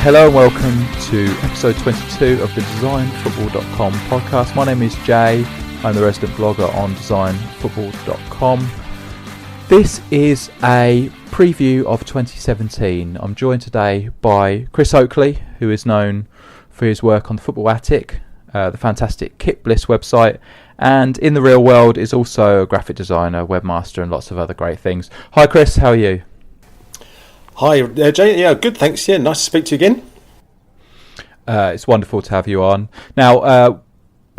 Hello and welcome to episode 22 of the designfootball.com podcast. My name is Jay. I'm the resident blogger on designfootball.com. This is a preview of 2017. I'm joined today by Chris Oakley, who is known for his work on the Football Attic, the fantastic Kitbliss website, and in the real world is also a graphic designer, webmaster, and lots of other great things. Hi Chris, how are you? Hi Jay, yeah, good, thanks. Yeah, nice to speak to you again. It's wonderful to have you on. Now,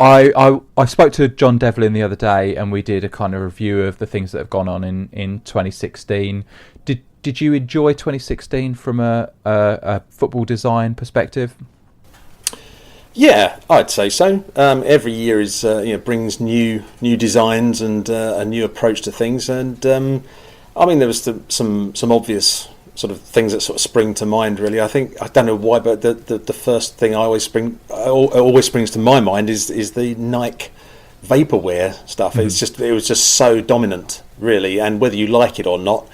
I spoke to John Devlin the other day, and we did a kind of review of the things that have gone on in 2016. Did you enjoy 2016 from a football design perspective? Yeah, I'd say so. Every year is brings new designs and a new approach to things, and I mean there was some obvious sort of things that sort of spring to mind. Really, I don't know why, but the first thing always springs to my mind is the Nike vaporware stuff. Mm-hmm. It was just so dominant, really, and whether you like it or not,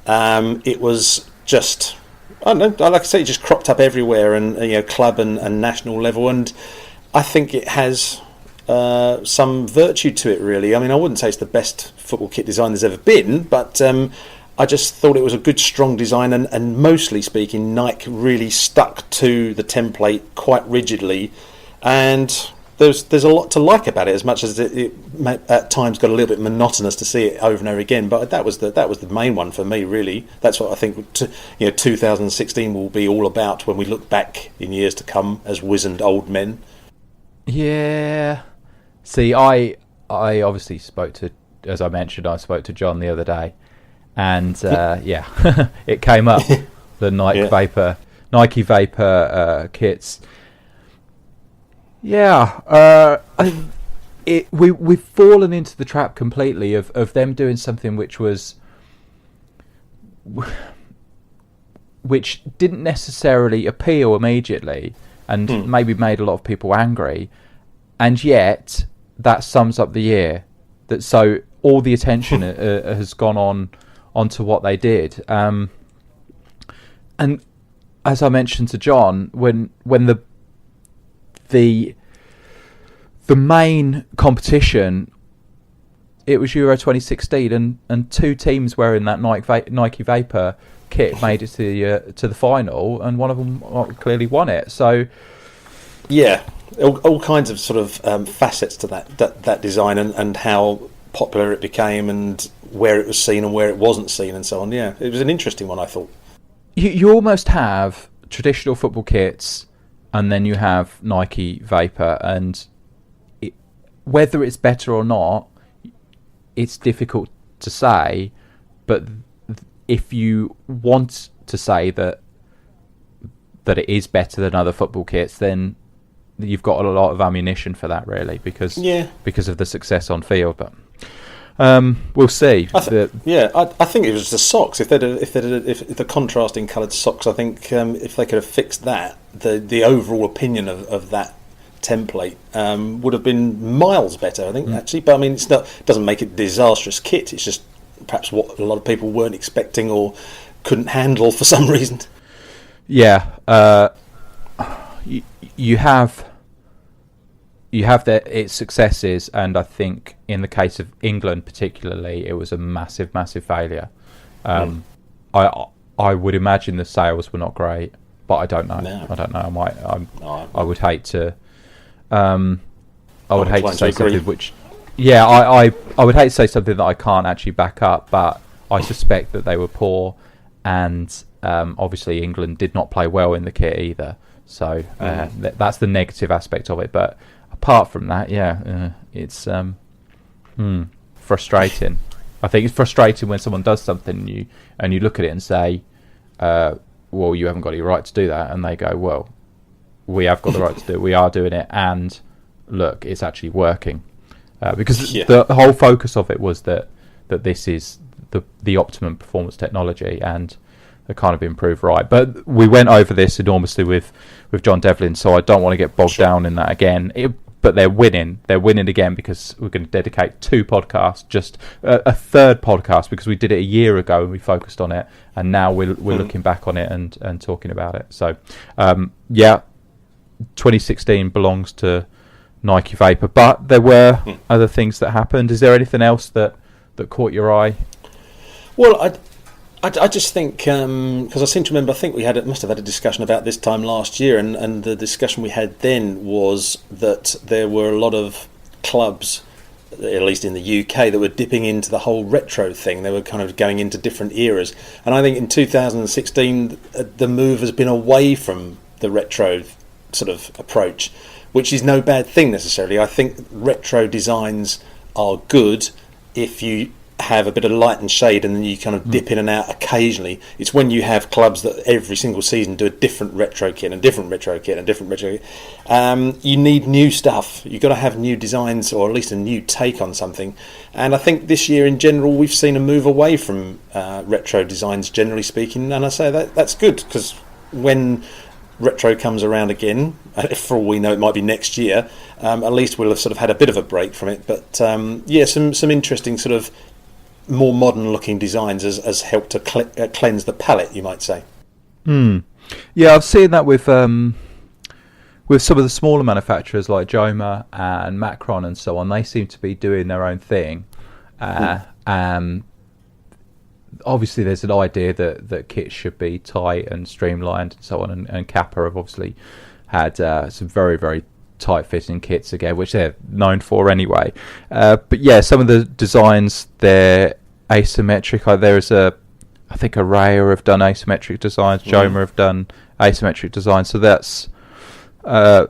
it was just, I don't know, like I say, it just cropped up everywhere, and club and national level, and I think it has some virtue to it, really. I mean, I wouldn't say it's the best football kit design there's ever been, but I just thought it was a good, strong design, and mostly speaking, Nike really stuck to the template quite rigidly, and there's a lot to like about it, as much as it at times got a little bit monotonous to see it over and over again. But that was the main one for me, really. That's what I think 2016 will be all about when we look back in years to come as wizened old men. Yeah. See, I obviously spoke to John the other day. And it came up, the Nike Vapor kits. Yeah, we've fallen into the trap completely of them doing something which didn't necessarily appeal immediately, and maybe made a lot of people angry, and yet that sums up the year. So all the attention has gone onto what they did, and as I mentioned to John, when the main competition, it was Euro 2016, and two teams wearing that Nike Vapor kit made it to the final, and one of them clearly won it. So yeah, all kinds of sort of facets to that design, and how popular it became, and where it was seen and where it wasn't seen, and so on. Yeah, it was an interesting one, I thought. You almost have traditional football kits, and then you have Nike Vapor, and whether it's better or not, it's difficult to say. But if you want to say that it is better than other football kits, then you've got a lot of ammunition for that, really, because of the success on field. But we'll see. I think it was the socks. If the contrasting coloured socks, I think if they could have fixed that, the overall opinion of that template would have been miles better, I think, actually. But I mean, it doesn't make it a disastrous kit. It's just perhaps what a lot of people weren't expecting or couldn't handle for some reason. Yeah, you have its successes, and I think in the case of England particularly, it was a massive failure. I would imagine the sales were not great, but I don't know. No. I don't know. I would hate to. I would hate to say something which. Yeah, I would hate to say something that I can't actually back up, but I suspect that they were poor, and obviously England did not play well in the kit either. So that's the negative aspect of it. But apart from that, it's frustrating. I think it's frustrating when someone does something and you look at it and say, well, you haven't got any right to do that, and they go, well, we have got the right to do it. We are doing it, and look, it's actually working. Because the whole focus of it was that this is the optimum performance technology, and they kind of improved right. But we went over this enormously with John Devlin, so I don't want to get bogged down in that again. but they're winning. They're winning again because we're going to dedicate 2 podcasts, just a third podcast because we did it a year ago and we focused on it, and now we're looking back on it and talking about it. So, 2016 belongs to Nike Vapor, but there were other things that happened. Is there anything else that caught your eye? Well, I just think, because I seem to remember, I think we must have had a discussion about this time last year, and the discussion we had then was that there were a lot of clubs, at least in the UK, that were dipping into the whole retro thing. They were kind of going into different eras. And I think in 2016, the move has been away from the retro sort of approach, which is no bad thing necessarily. I think retro designs are good if you have a bit of light and shade, and then you kind of dip in and out occasionally. It's when you have clubs that every single season do a different retro kit and different retro kit and different retro kit. You need new stuff. You've got to have new designs, or at least a new take on something. And I think this year in general we've seen a move away from retro designs, generally speaking, and I say that's good, because when retro comes around again, for all we know it might be next year, at least we'll have sort of had a bit of a break from it. But some interesting sort of more modern looking designs has helped to cleanse the palette, you might say. Yeah, I've seen that with some of the smaller manufacturers like Joma and Macron and so on. They seem to be doing their own thing. Obviously there's an idea that kits should be tight and streamlined and so on, and Kappa have obviously had some very, very tight fitting kits again, which they're known for anyway. But yeah, some of the designs, they're asymmetric. There's I think Araya have done asymmetric designs, Joma have done asymmetric designs, so that's that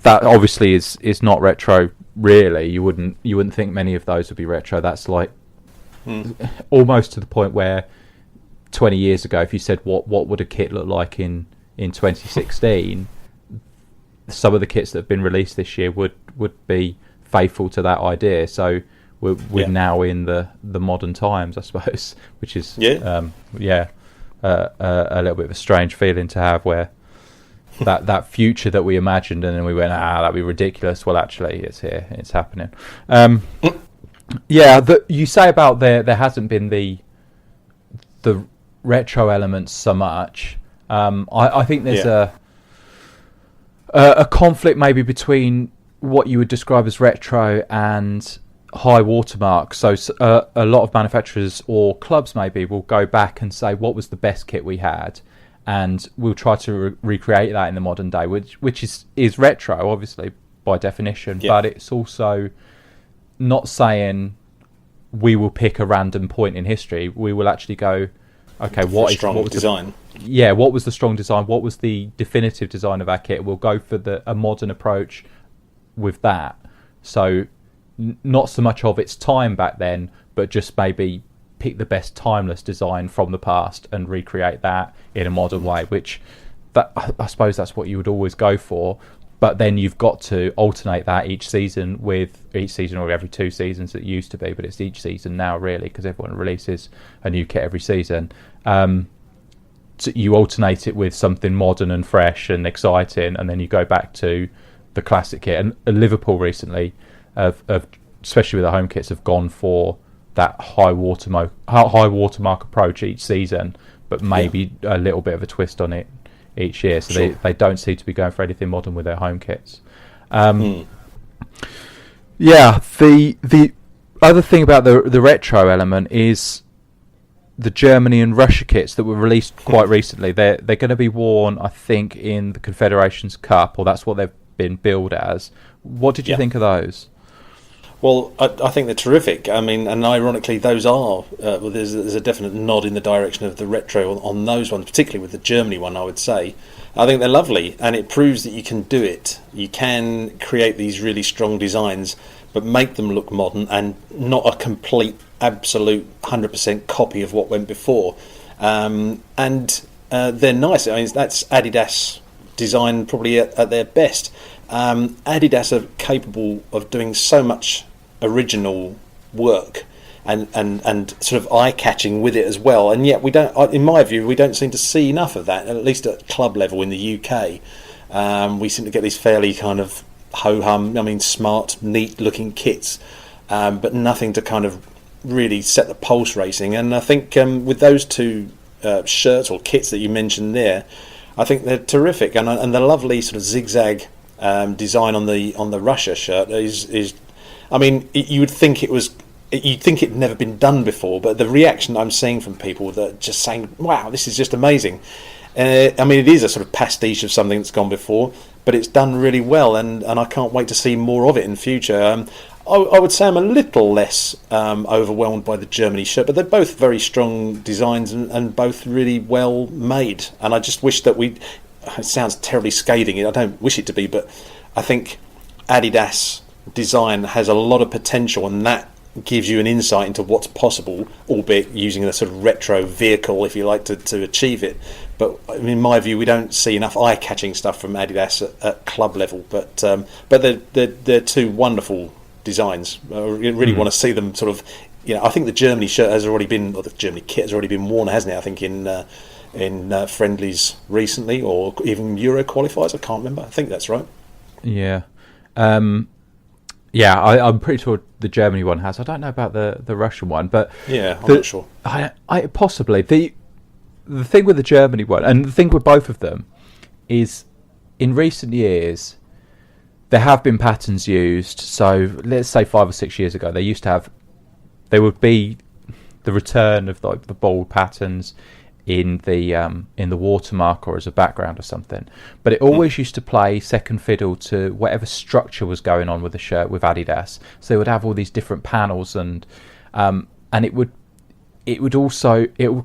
obviously is not retro really. You wouldn't think many of those would be retro. That's like almost to the point where 20 years ago, if you said what would a kit look like in 2016, some of the kits that have been released this year would be faithful to that idea. So we're now in the modern times, I suppose, which is a little bit of a strange feeling to have, where that future that we imagined and then we went, that'd be ridiculous. Well, actually, it's here, it's happening. You say about there hasn't been the retro elements so much. I think there's a conflict maybe between what you would describe as retro and high watermark. So a lot of manufacturers or clubs maybe will go back and say, what was the best kit we had, and we'll try to recreate that in the modern day, which is retro obviously by definition, but it's also not saying we will pick a random point in history. We will actually go, okay, what was the design? What was the strong design? What was the definitive design of our kit? We'll go for a modern approach with that. So not so much of its time back then, but just maybe pick the best timeless design from the past and recreate that in a modern way, which I suppose that's what you would always go for. But then you've got to alternate that each season or every 2 seasons it used to be, but it's each season now really, because everyone releases a new kit every season. So you alternate it with something modern and fresh and exciting, and then you go back to the classic kit. And Liverpool recently, especially with the home kits, have gone for that high watermark approach each season, but maybe a little bit of a twist on it each year. So they don't seem to be going for anything modern with their home kits. The other thing about the retro element is the Germany and Russia kits that were released quite recently. They're going to be worn, I think, in the Confederations Cup, or that's what they've been billed as. What did you think of those? Well, I think they're terrific. I mean, and ironically, those are there's a definite nod in the direction of the retro on those ones, particularly with the Germany one, I would say. I think they're lovely, and it proves that you can do it. You can create these really strong designs, but make them look modern and not a complete, absolute 100% copy of what went before. And they're nice. I mean, that's Adidas design probably at their best. Adidas are capable of doing so much original work and sort of eye-catching with it as well, and yet we don't, in my view, we don't seem to see enough of that, at least at club level in the UK. We seem to get these fairly kind of ho-hum, I mean smart, neat-looking kits, but nothing to kind of really set the pulse racing. And I think with those two shirts or kits that you mentioned there, I think they're terrific, and the lovely sort of zigzag design on the Russia shirt is I mean, you would think you'd think it'd never been done before, but the reaction I'm seeing from people that are just saying, "Wow, this is just amazing." I mean, it is a sort of pastiche of something that's gone before, but it's done really well, and I can't wait to see more of it in future. I would say I'm a little less overwhelmed by the Germany shirt, but they're both very strong designs and both really well made. And I just wish that it sounds terribly scathing, I don't wish it to be, but I think Adidas design has a lot of potential, and that gives you an insight into what's possible, albeit using a sort of retro vehicle, if you like, to achieve it. But in my view, we don't see enough eye-catching stuff from Adidas at club level. But they're two wonderful designs. I really want to see them sort of. I think the Germany shirt has already been, or the Germany kit has already been worn, hasn't it? I think in friendlies recently, or even Euro qualifiers. I can't remember. I think that's right. Yeah. Yeah, I'm pretty sure the Germany one has. I don't know about the Russian one, but yeah, I'm not sure. I possibly the thing with the Germany one, and the thing with both of them, is in recent years there have been patterns used. So let's say 5 or 6 years ago, there would be the return of the bold patterns in the watermark or as a background or something, but it always used to play second fiddle to whatever structure was going on with the shirt with Adidas. So they would have all these different panels, and it would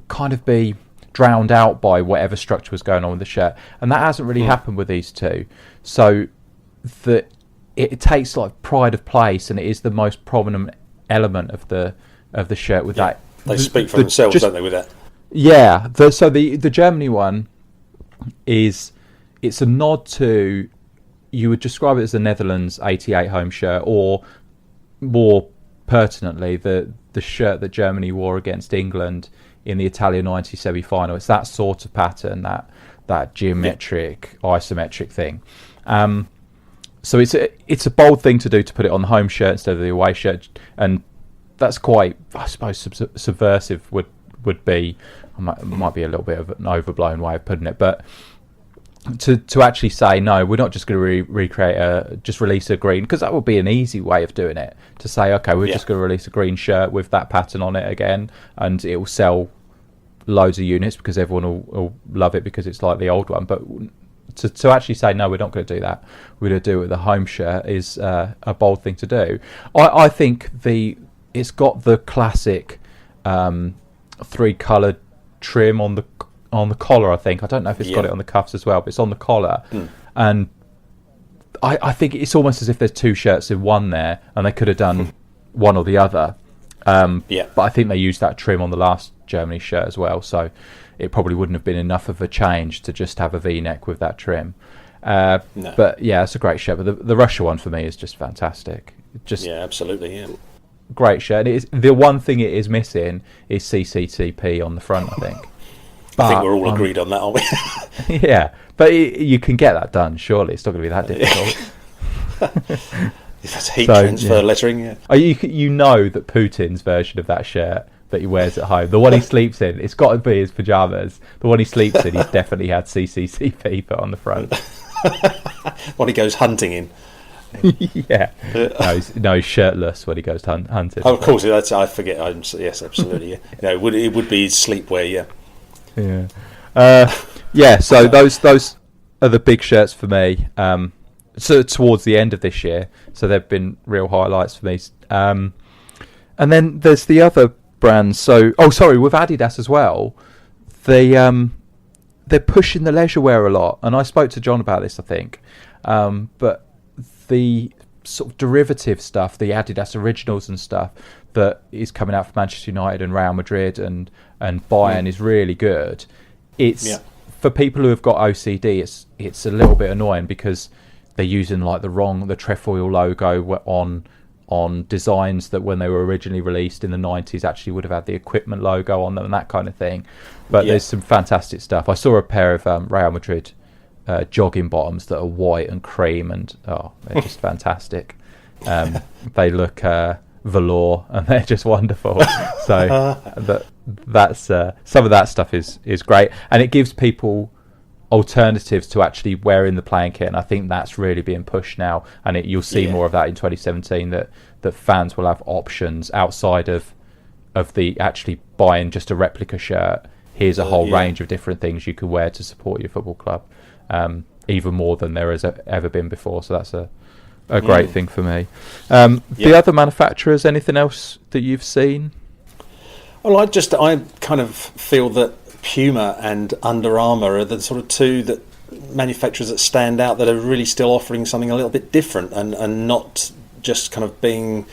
kind of be drowned out by whatever structure was going on with the shirt, and that hasn't really happened with these two. So that it takes like pride of place, and it is the most prominent element of the shirt with that. They speak for themselves, don't they, with that? Yeah, so the Germany one it's a nod to, you would describe it as the Netherlands 88 home shirt, or more pertinently the shirt that Germany wore against England in the Italia 90 semi-final. It's that sort of pattern, that geometric, isometric thing. So it's a bold thing to do, to put it on the home shirt instead of the away shirt, and that's quite, I suppose, subversive would be, might be a little bit of an overblown way of putting it, but to actually say, no, we're not just going to recreate just release a green, because that would be an easy way of doing it, to say, okay, we're just going to release a green shirt with that pattern on it again, and it will sell loads of units because everyone will love it because it's like the old one. But to actually say, no, we're not going to do that, we're going to do it with the home shirt, is a bold thing to do. I think it's got the classic 3-coloured trim on the collar. I don't know if it's got it on the cuffs as well, but it's on the collar. And I think it's almost as if there's two shirts in one there, and they could have done one or the other. But I think they used that trim on the last Germany shirt as well, so it probably wouldn't have been enough of a change to just have a V-neck with that trim. No. But yeah, it's a great shirt. But the Russia one for me is just fantastic. Absolutely, yeah. Great shirt. The one thing it is missing is CCTP on the front, I think. I think we're all agreed on that, aren't we? Yeah, but you can get that done, surely. It's not going to be that difficult. That's heat transfer lettering, yeah. You know that Putin's version of that shirt that he wears at home, the one he sleeps in, it's got to be his pyjamas. The one he sleeps in, he's definitely had CCTP put on the front. What he goes hunting in. Yeah. No, he's shirtless when he goes hunting. Oh, of course, I forget. Yes, absolutely. Yeah. It would be his sleepwear, yeah. Yeah. So those are the big shirts for me. So towards the end of this year, so they've been real highlights for me. And then there's the other brands. So, with Adidas as well, they're pushing the leisure wear a lot. And I spoke to John about this, I think. But the sort of derivative stuff, the Adidas Originals and stuff that is coming out from Manchester United and Real Madrid and Bayern is really good. It's for people who have got OCD, it's a little bit annoying because they're using like the trefoil logo on designs that when they were originally released in the 90s actually would have had the equipment logo on them and that kind of thing. But there's some fantastic stuff. I saw a pair of Real Madrid jogging bottoms that are white and cream, and they're just fantastic. They look velour, and they're just wonderful. So that's some of that stuff is great, and it gives people alternatives to actually wearing the playing kit, and I think that's really being pushed now, and you'll see more of that in 2017, that fans will have options outside of the actually buying just a replica shirt. Here's a whole range of different things you can wear to support your football club, even more than there has ever been before. So that's a great thing for me. The other manufacturers, anything else that you've seen? Well, I kind of feel that Puma and Under Armour are the sort of two manufacturers that stand out, that are really still offering something a little bit different, and not just kind of being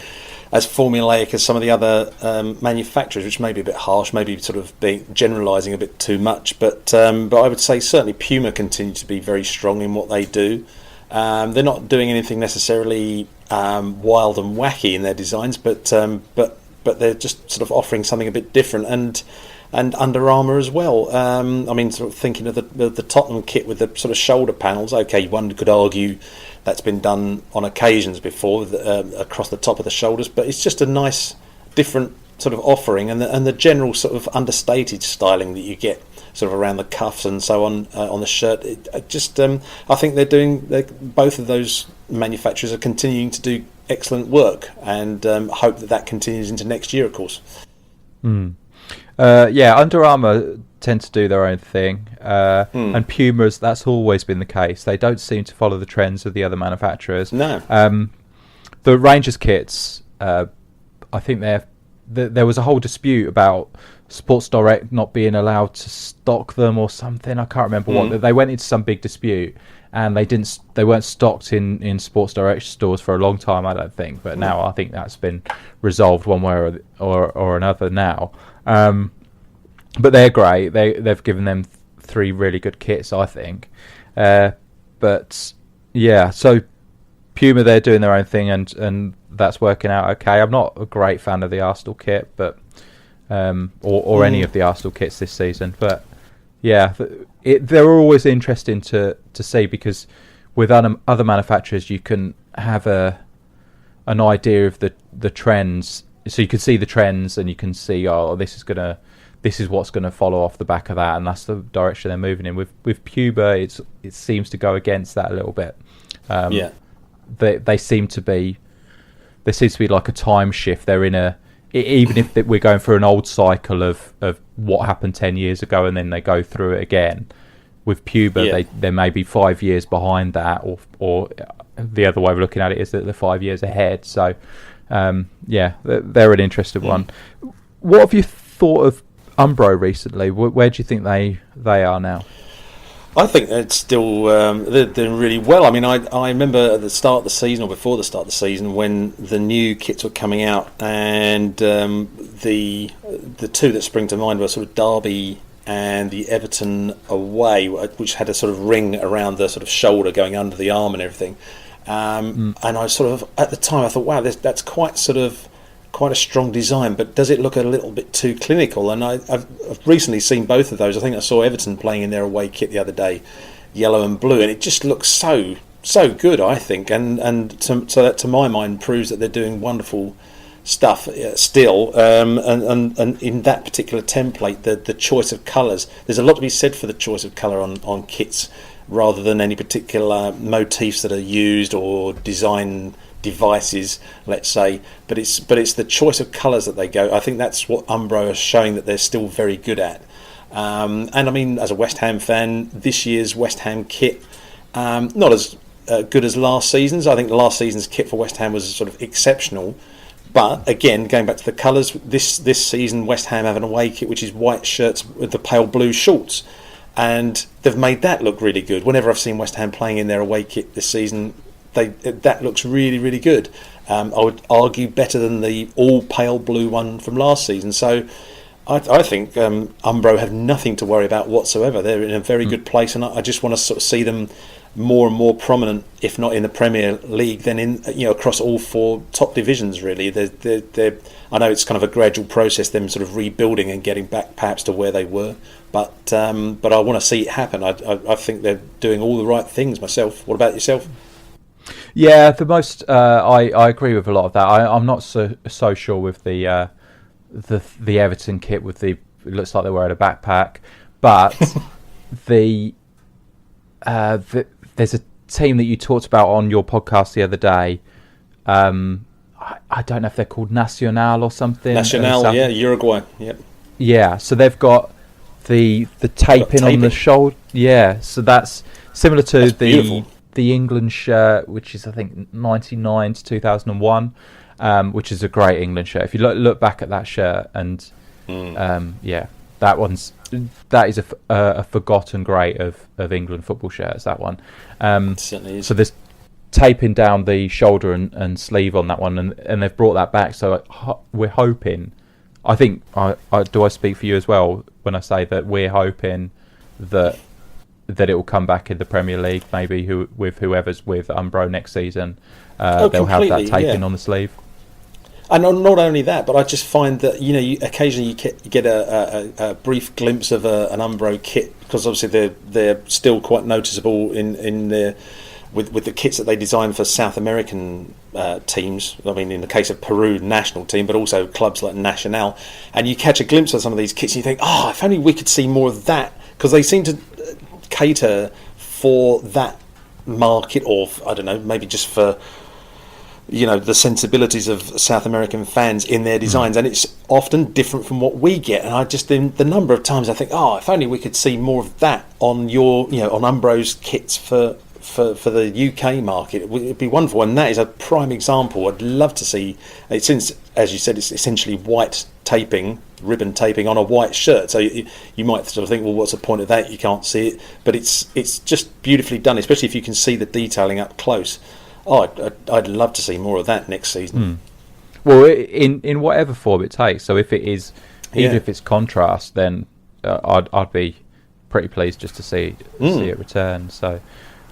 as formulaic as some of the other manufacturers, which may be a bit harsh, maybe sort of being generalising a bit too much. But I would say certainly Puma continue to be very strong in what they do. They're not doing anything necessarily wild and wacky in their designs, but they're just sort of offering something a bit different. And Under Armour as well. I mean, sort of thinking of the Tottenham kit with the sort of shoulder panels. Okay, one could argue that's been done on occasions before across the top of the shoulders, but it's just a nice, different sort of offering, and the general sort of understated styling that you get sort of around the cuffs and so on the shirt. I think both of those manufacturers are continuing to do excellent work, and hope that continues into next year, of course. Under Armour tend to do their own thing, and Puma's, that's always been the case. They don't seem to follow the trends of the other manufacturers. No. The Rangers kits, I think there was a whole dispute about Sports Direct not being allowed to stock them or something. I can't remember what. They went into some big dispute, and they weren't stocked in Sports Direct stores for a long time, I don't think. But now I think that's been resolved one way or another now. But they're great. They've given them 3 really good kits, I think. But yeah, so Puma, they're doing their own thing, and that's working out okay. I'm not a great fan of the Arsenal kit, but or any of the Arsenal kits this season. But yeah, they're always interesting to see, because with other manufacturers you can have an idea of the trends. So you can see the trends, and you can see, this is what's gonna follow off the back of that, and that's the direction they're moving in. With Puma, it seems to go against that a little bit. There seems to be like a time shift. They're in even if we're going through an old cycle of what happened 10 years ago, and then they go through it again. With Puma, they may be 5 years behind that, or the other way of looking at it is that they're 5 years ahead. So they're an interesting one. What have you thought of Umbro recently? Where do you think they are now? I think it's still they're doing really well. I mean, I remember at the start of the season, or before the start of the season, when the new kits were coming out, and the two that spring to mind were sort of Derby and the Everton away, which had a sort of ring around the sort of shoulder going under the arm and everything. And I sort of, at the time, I thought, wow, that's quite a strong design, but does it look a little bit too clinical? And I've recently seen both of those. I think I saw Everton playing in their away kit the other day, yellow and blue, and it just looks so good, I think. And so that, to my mind, proves that they're doing wonderful stuff still. And in that particular template, the choice of colours, there's a lot to be said for the choice of colour on kits, rather than any particular motifs that are used or design devices, let's say, but it's the choice of colours that they go. I think that's what Umbro is showing that they're still very good at. And I mean, as a West Ham fan, this year's West Ham kit, not as good as last season's. I think last season's kit for West Ham was sort of exceptional. But again, going back to the colours, this season West Ham have an away kit which is white shirts with the pale blue shorts, and they've made that look really good. Whenever I've seen West Ham playing in their away kit this season, that looks really, really good. I would argue better than the all pale blue one from last season. So I think Umbro have nothing to worry about whatsoever. They're in a very good place, and I just want to sort of see them more and more prominent, if not in the Premier League, then in across all 4 top divisions. Really, they're I know it's kind of a gradual process, them sort of rebuilding and getting back perhaps to where they were, but I want to see it happen. I think they're doing all the right things myself. What about yourself? Yeah, the most I agree with a lot of that. I'm not so sure with the Everton kit with it looks like they were at a backpack, but there's a team that you talked about on your podcast the other day. I don't know if they're called Nacional or something. Nacional, yeah, Uruguay. Yep. Yeah, so they've got the taping on the shoulder. Yeah, so that's similar to the England shirt, which is I think 99 to 2001, which is a great England shirt. If you look back at that shirt, and that is a forgotten great of England football shirts. That one, it certainly is. So there's taping down the shoulder and sleeve on that one, and they've brought that back. So we're hoping. I think I speak for you as well when I say that we're hoping that it will come back in the Premier League, maybe with whoever's with Umbro next season. They'll have that taping on the sleeve. And not only that, but I just find that occasionally you get a brief glimpse of an Umbro kit, because obviously they're still quite noticeable in the with the kits that they design for South American teams. I mean, in the case of Peru national team, but also clubs like Nacional, and you catch a glimpse of some of these kits, and you think, if only we could see more of that, because they seem to cater for that market, or I don't know, maybe just for the sensibilities of South American fans in their designs, and it's often different from what we get. And I just, the number of times I think, if only we could see more of that on on Umbro's kits for the UK market, it'd be wonderful. And that is a prime example. I'd love to see it, since, as you said, it's essentially white taping, ribbon taping on a white shirt. So you might sort of think, well, what's the point of that? You can't see it, but it's just beautifully done, especially if you can see the detailing up close. I'd love to see more of that next season. Well, in whatever form it takes. So if it is, even if it's contrast, then I'd be pretty pleased just to see it return. So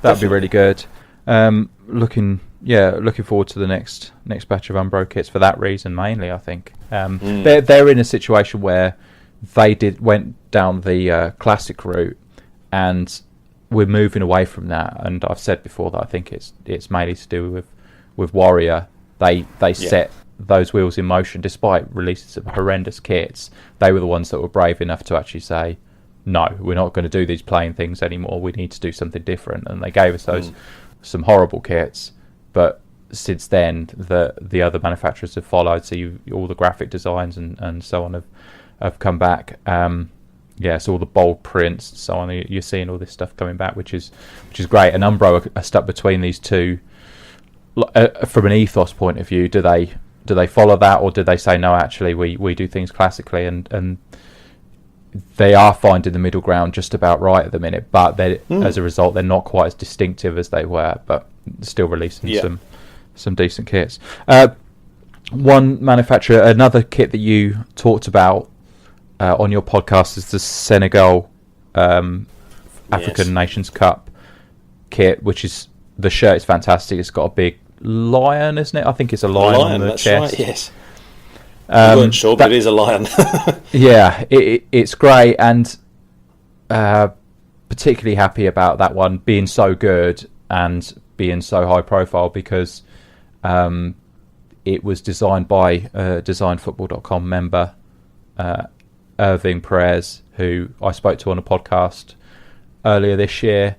that'd be really good. Looking forward to the next batch of Umbro kits for that reason mainly. I think they're in a situation where they went down the classic route, and we're moving away from that. And I've said before that I think it's mainly to do with Warrior. They set those wheels in motion despite releasing some horrendous kits. They were the ones that were brave enough to actually say, no, we're not going to do these plain things anymore. We need to do something different. And they gave us some horrible kits. But since then, the other manufacturers have followed. So all the graphic designs and so on have come back. So all the bold prints and so on. You're seeing all this stuff coming back, which is great. And Umbro are stuck between these two. From an ethos point of view, do they follow that, or do they say no? Actually, we do things classically, and they are finding the middle ground just about right at the minute. But as a result, they're not quite as distinctive as they were, but still releasing some decent kits. One manufacturer, another kit that you talked about on your podcast, is the Senegal African Nations Cup kit, which is, the shirt is fantastic. It's got a big lion, isn't it? I think it's a lion on the that's chest. Right, yes. I weren't sure, but it is a lion. Yeah, it's great, and particularly happy about that one being so good and being so high profile, because it was designed by a designfootball.com member, Irving Perez, who I spoke to on a podcast earlier this year,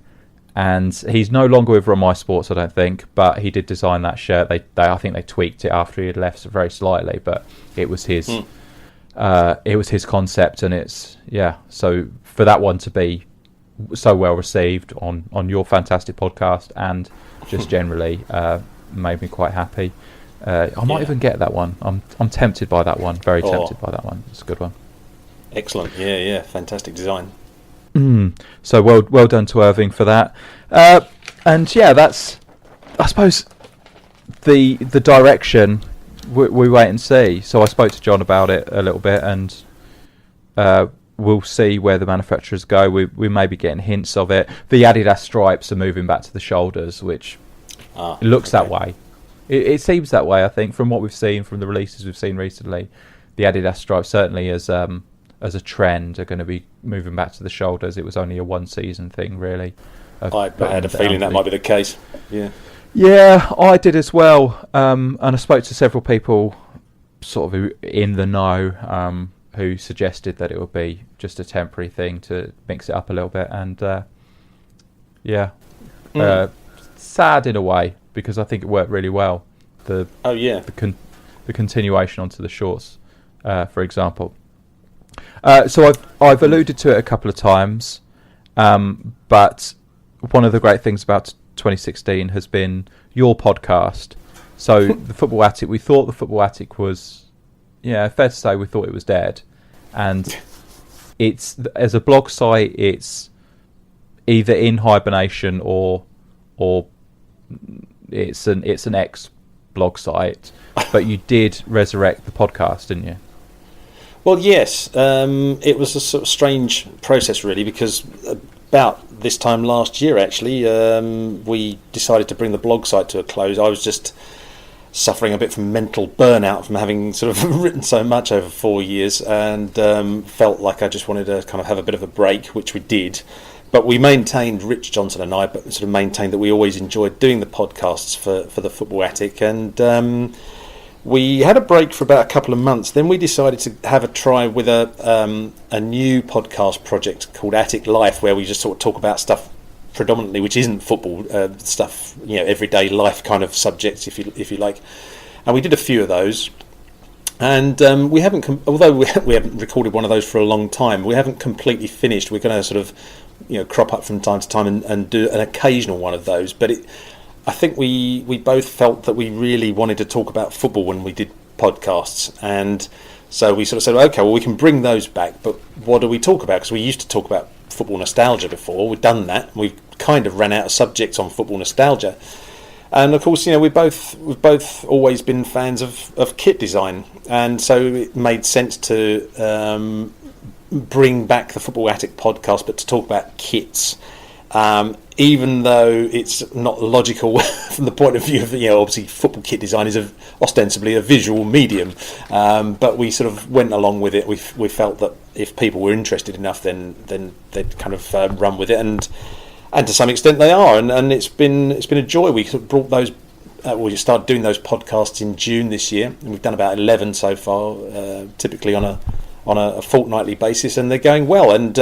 and he's no longer with Run My Sports, I don't think, but he did design that shirt. I think they tweaked it after he had left very slightly, but it was his concept, and it's so for that one to be so well received on your fantastic podcast and just generally made me quite happy. I might even get that one. I'm tempted by that one, very tempted by that one. It's a good one. Excellent. Fantastic design. So well done to Irving for that. And that's, I suppose, the direction we wait and see. So I spoke to John about it a little bit, and we'll see where the manufacturers go. We may be getting hints of it. The Adidas stripes are moving back to the shoulders, which it looks that way. It seems that way, I think, from what we've seen, from the releases we've seen recently. The Adidas stripes, certainly as a trend, are going to be moving back to the shoulders. It was only a one-season thing, really. I had a feeling that might be the case. Yeah, I did as well. And I spoke to several people sort of in the know who suggested that it would be just a temporary thing to mix it up a little bit. And sad in a way, because I think it worked really well. The continuation onto the shorts, for example. So I've alluded to it a couple of times, but one of the great things about 2016 has been your podcast. So the Football Attic, we thought the Football Attic was, fair to say we thought it was dead. And it's, as a blog site, it's either in hibernation or it's an ex-blog site. But you did resurrect the podcast, didn't you? Well, yes. It was a sort of strange process, really, because about this time last year, actually, we decided to bring the blog site to a close. I was just suffering a bit from mental burnout from having sort of written so much over 4 years, and felt like I just wanted to kind of have a bit of a break, which we did. But we maintained, Rich Johnson and I, sort of maintained that we always enjoyed doing the podcasts for the Football Attic, and we had a break for about a couple of months. Then we decided to have a try with a new podcast project called Attic Life, where we just sort of talk about stuff predominantly which isn't football stuff, everyday life kind of subjects, if you like. And we did a few of those. And we haven't, although we haven't recorded one of those for a long time, we haven't completely finished. We're going to sort of, crop up from time to time and do an occasional one of those. But I think we both felt that we really wanted to talk about football when we did podcasts, and so we sort of said, okay, well, we can bring those back, but what do we talk about? Because we used to talk about football nostalgia before. We've done that. We've kind of ran out of subjects on football nostalgia, and of course, we've both always been fans of kit design, and so it made sense to bring back the Football Attic podcast, but to talk about kits. Even though it's not logical from the point of view of, obviously football kit design is ostensibly a visual medium, but we sort of went along with it. We felt that if people were interested enough, then they'd kind of run with it, and to some extent they are, and it's been a joy. We sort of brought those. We started doing those podcasts in June this year, and we've done about 11 so far, typically on a fortnightly basis, and they're going well. And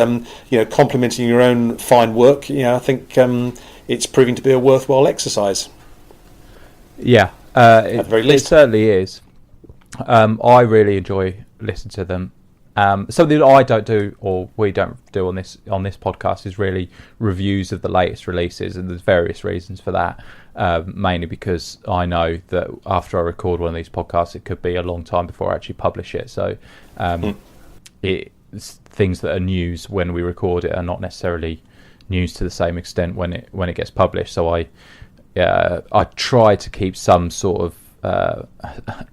complimenting your own fine work, I think it's proving to be a worthwhile exercise. Yeah, at the very least, it certainly is. I really enjoy listening to them. Something that I don't do, or we don't do on this podcast, is really reviews of the latest releases, and there's various reasons for that. Mainly because I know that after I record one of these podcasts, it could be a long time before I actually publish it. So it's things that are news when we record it are not necessarily news to the same extent when it gets published. So I try to keep some sort of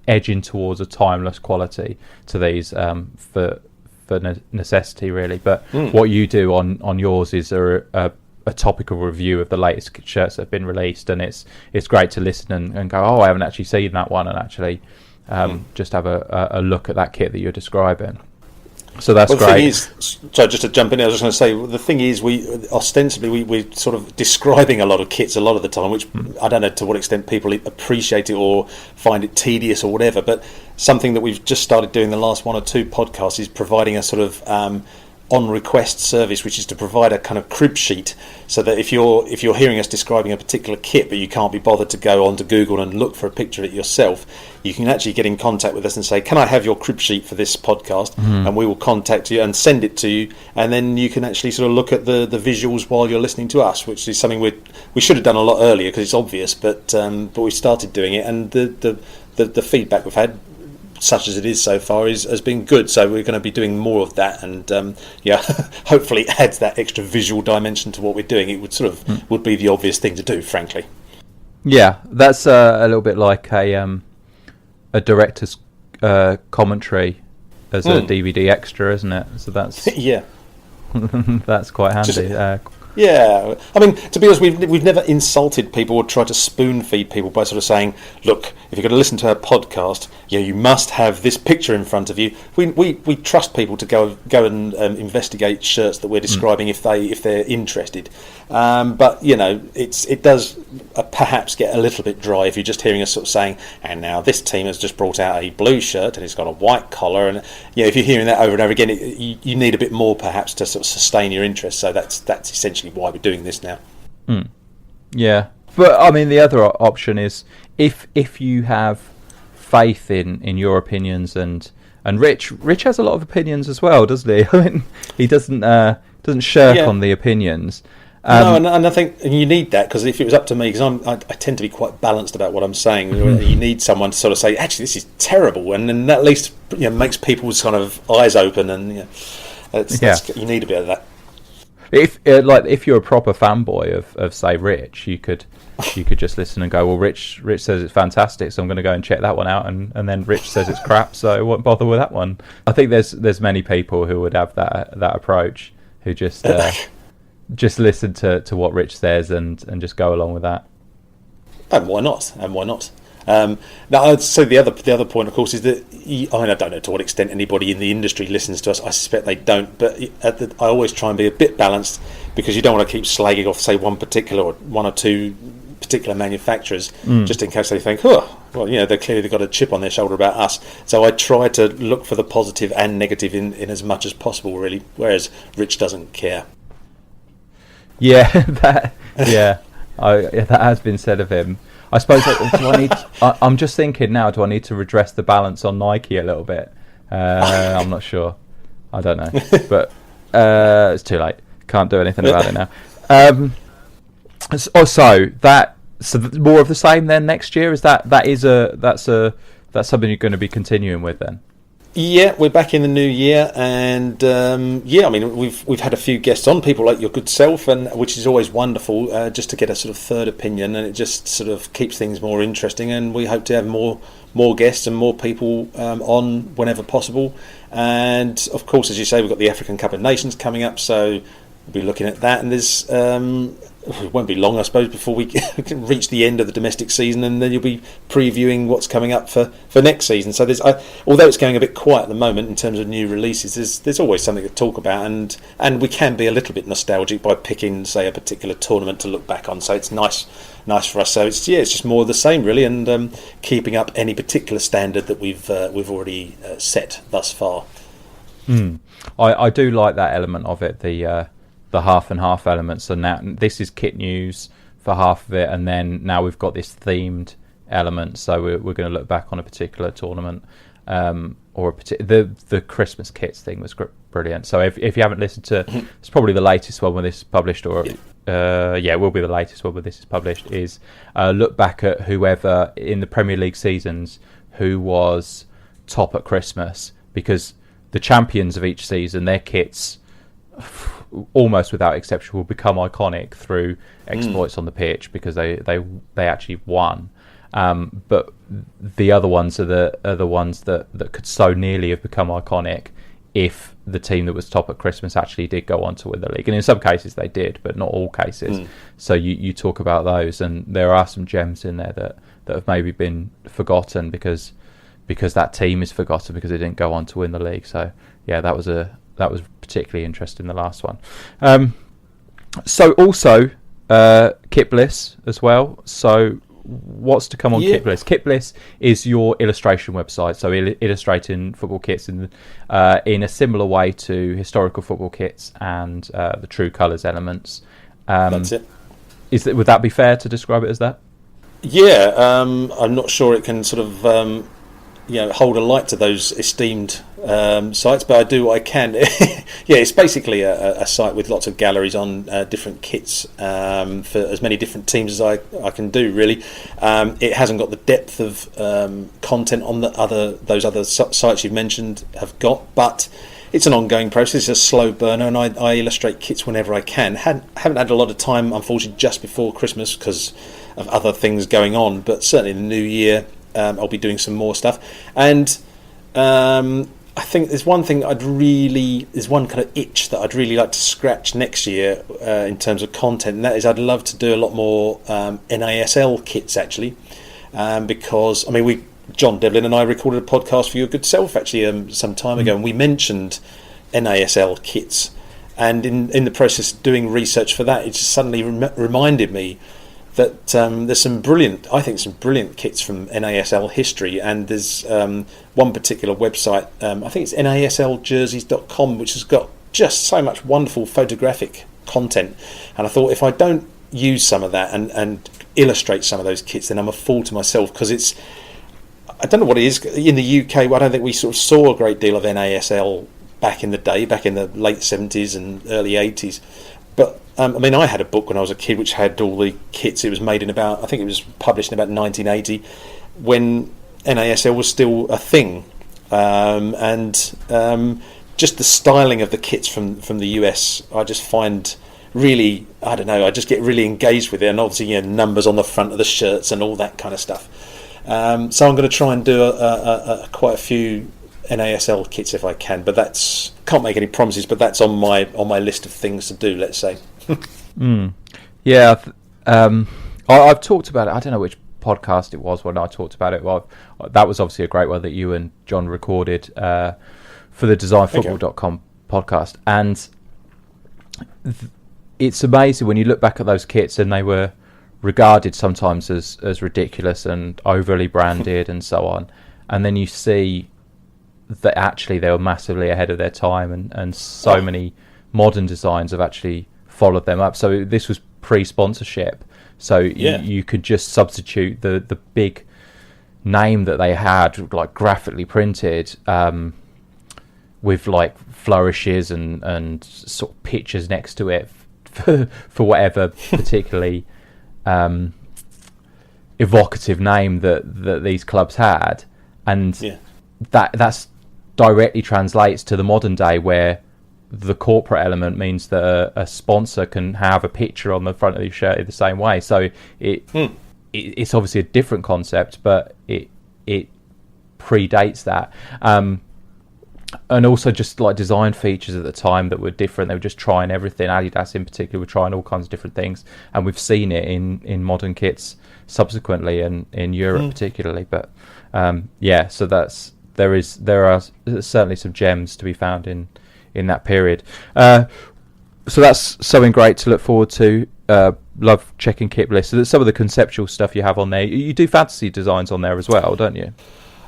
edging towards a timeless quality to these for necessity, really. But what you do on yours is a topical review of the latest shirts that have been released, and it's great to listen and go, I haven't actually seen that one, and actually just have a look at that kit that you're describing. So that's great. The thing is, so just to jump in, I was just going to say, the thing is, we're sort of describing a lot of kits a lot of the time, which I don't know to what extent people appreciate it or find it tedious or whatever, but something that we've just started doing the last one or two podcasts is providing a sort of on request service, which is to provide a kind of crib sheet, so that if you're hearing us describing a particular kit but you can't be bothered to go onto Google and look for a picture of it yourself, you can actually get in contact with us and say, can I have your crib sheet for this podcast? And we will contact you and send it to you, and then you can actually sort of look at the visuals while you're listening to us, which is something we should have done a lot earlier because it's obvious, but we started doing it, and the feedback we've had, such as it is so far, has been good. So we're going to be doing more of that, and hopefully it adds that extra visual dimension to what we're doing. It would be the obvious thing to do, frankly. Yeah, that's a little bit like a director's commentary as a DVD extra, isn't it? So that's yeah. that's quite handy. Yeah, I mean, to be honest, we've never insulted people or tried to spoon feed people by sort of saying, look, if you're going to listen to our podcast, you must have this picture in front of you. We trust people to go and investigate shirts that we're describing if they're interested. But it does perhaps get a little bit dry if you're just hearing us sort of saying, and now this team has just brought out a blue shirt and it's got a white collar, and if you're hearing that over and over again, you need a bit more perhaps to sort of sustain your interest. So that's essentially why we're doing this now. Yeah, but I mean the other option is if you have faith in your opinions, and Rich has a lot of opinions as well, doesn't he? I mean, he doesn't shirk on the opinions. No, and I think you need that, because if it was up to me, because I tend to be quite balanced about what I'm saying, you need someone to sort of say, actually, this is terrible, and then that at least makes people's kind of eyes open, and you need a bit of that. If you're a proper fanboy of say Rich, you could just listen and go, well, Rich says it's fantastic, so I'm going to go and check that one out, and then Rich says it's crap, so I won't bother with that one. I think there's many people who would have that approach, who just listen to what Rich says and just go along with that. And why not? Now, I'd say the other point, of course, is that I don't know to what extent anybody in the industry listens to us. I suspect they don't, but I always try and be a bit balanced, because you don't want to keep slagging off, say, one or two particular manufacturers, just in case they think, they've clearly got a chip on their shoulder about us. So I try to look for the positive and negative in as much as possible, really, whereas Rich doesn't care. Yeah, that has been said of him. I suppose, I'm just thinking now, do I need to redress the balance on Nike a little bit? I'm not sure. I don't know. But it's too late. Can't do anything about it now. So more of the same then next year? Is that's something you're going to be continuing with then? Yeah, we're back in the new year, and I mean, we've had a few guests on, people like your good self, and which is always wonderful, just to get a sort of third opinion, and it just sort of keeps things more interesting. And we hope to have more guests and more people on whenever possible. And of course, as you say, we've got the African Cup of Nations coming up, so we'll be looking at that. And there's it won't be long, I suppose, before we can reach the end of the domestic season, and then you'll be previewing what's coming up for next season. So although it's going a bit quiet at the moment in terms of new releases, there's always something to talk about, and we can be a little bit nostalgic by picking, say, a particular tournament to look back on. So it's nice for us. So it's just more of the same, really, and keeping up any particular standard that we've already set thus far. I do like that element of it, the half and half element. So now this is kit news for half of it, and then now we've got this themed element. So we're going to look back on a particular tournament, or the Christmas kits thing was brilliant. So if you haven't listened to, it's probably the latest one when this is published, or it will be the latest one when this is published. Is look back at whoever in the Premier League seasons who was top at Christmas, because the champions of each season, their kits, almost without exception, will become iconic through exploits on the pitch, because they actually won. But the other ones are the ones that could so nearly have become iconic if the team that was top at Christmas actually did go on to win the league. And in some cases they did, but not all cases. So you talk about those, and there are some gems in there that have maybe been forgotten because that team is forgotten because they didn't go on to win the league. So yeah, that was particularly interesting, the last one. So also Kitbliss as well. So what's to come on Kitbliss? Kitbliss is your illustration website, so illustrating football kits in a similar way to historical football kits and the true colours elements. That's it. Would that be fair to describe it as that? Yeah, I'm not sure it can sort of hold a light to those esteemed sites, but I do what I can. Yeah, it's basically a site with lots of galleries on different kits for as many different teams as I can do, really. It hasn't got the depth of content on those other sites you've mentioned have got, but it's an ongoing process. It's a slow burner, and I illustrate kits whenever I can. Haven't had a lot of time, unfortunately, just before Christmas because of other things going on, but certainly in the new year I'll be doing some more stuff. And I think there's one kind of itch that I'd really like to scratch next year in terms of content, and that is I'd love to do a lot more NASL kits actually, because John Devlin and I recorded a podcast for Your Good Self actually some time ago, and we mentioned NASL kits, and in the process of doing research for that, it just suddenly reminded me that there's some brilliant kits from NASL history, and there's one particular website, I think it's nasljerseys.com, which has got just so much wonderful photographic content, and I thought if I don't use some of that and illustrate some of those kits, then I'm a fool to myself, because I don't know what it is in the UK. I don't think we sort of saw a great deal of NASL back in the day, back in the late 70s and early 80s. But I had a book when I was a kid which had all the kits. It was made I think it was published in about 1980, when NASL was still a thing, and just the styling of the kits from the US, I just find really, I don't know, I just get really engaged with it, and obviously numbers on the front of the shirts and all that kind of stuff. So I'm going to try and do quite a few NASL kits if I can, but can't make any promises. But that's on my list of things to do. Let's say. Yeah, I've talked about it. I don't know which podcast it was when I talked about it. Well, that was obviously a great one that you and John recorded for the designfootball.com podcast, and it's amazing when you look back at those kits, and they were regarded sometimes as ridiculous and overly branded and so on, and then you see that actually they were massively ahead of their time, and so many modern designs have actually followed them up. So this was pre-sponsorship, so you could just substitute the big name that they had, like graphically printed, with like flourishes and sort of pictures next to it for whatever particularly evocative name that these clubs had, and that's directly translates to the modern day, where the corporate element means that a sponsor can have a picture on the front of your shirt in the same way. So it's obviously a different concept, but it predates that. And also just like design features at the time that were different. They were just trying everything. Adidas in particular were trying all kinds of different things, and we've seen it in modern kits subsequently, and in Europe particularly. But so there are certainly some gems to be found in that period. So that's something great to look forward to. Love checking Kitbliss. So some of the conceptual stuff you have on there. You do fantasy designs on there as well, don't you?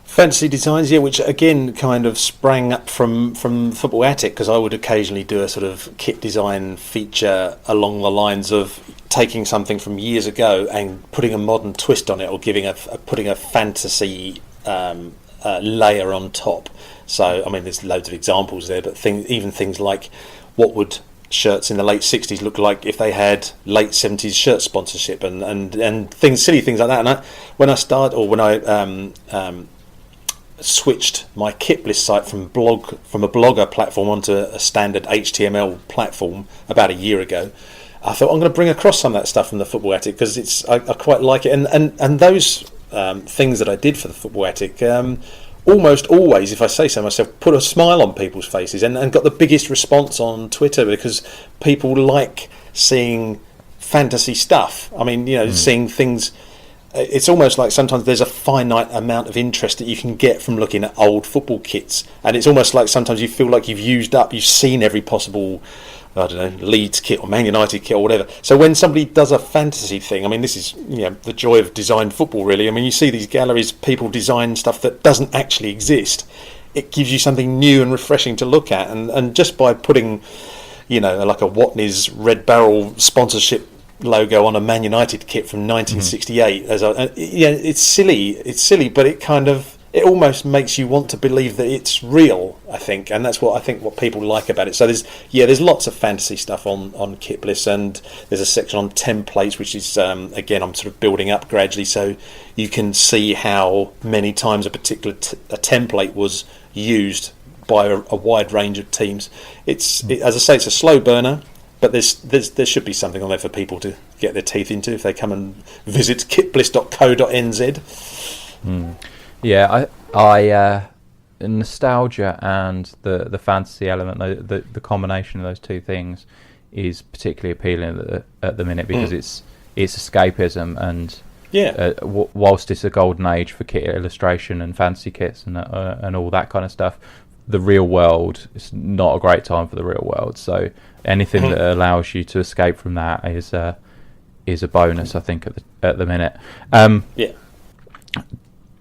Fantasy designs, which again kind of sprang up from Football Attic, because I would occasionally do a sort of kit design feature along the lines of taking something from years ago and putting a modern twist on it, or putting a fantasy layer on top. So there's loads of examples there, but even things like, what would shirts in the late 60s look like if they had late 70s shirt sponsorship, and silly things like that. And when I switched my Kitbliss site from a blogger platform onto a standard HTML platform about a year ago, I thought I'm going to bring across some of that stuff from the Football Attic, because I quite like it, and those things that I did for the Football Attic almost always, if I say so myself, put a smile on people's faces, and got the biggest response on Twitter, because people like seeing fantasy stuff. Seeing things. It's almost like sometimes there's a finite amount of interest that you can get from looking at old football kits, and it's almost like sometimes you feel like you've seen every possible, I don't know, Leeds kit or Man United kit or whatever. So when somebody does a fantasy thing, this is the joy of design football, really. You see these galleries, people design stuff that doesn't actually exist. It gives you something new and refreshing to look at, and just by putting, like a Watney's Red Barrel sponsorship logo on a Man United kit from 1968, it's silly, but it almost makes you want to believe that it's real, I think, and that's what people like about it. So there's lots of fantasy stuff on Kitbliss, and there's a section on templates, which is again, I'm sort of building up gradually, so you can see how many times a particular a template was used by a wide range of teams. As I say, it's a slow burner, but there should be something on there for people to get their teeth into if they come and visit kitbliss.co.nz. Yeah, nostalgia and the fantasy element, the combination of those two things is particularly appealing at the minute, because it's escapism, and whilst it's a golden age for kit illustration and fantasy kits and all that kind of stuff, the real world is not a great time for the real world. So anything that allows you to escape from that is a bonus, I think, at the minute.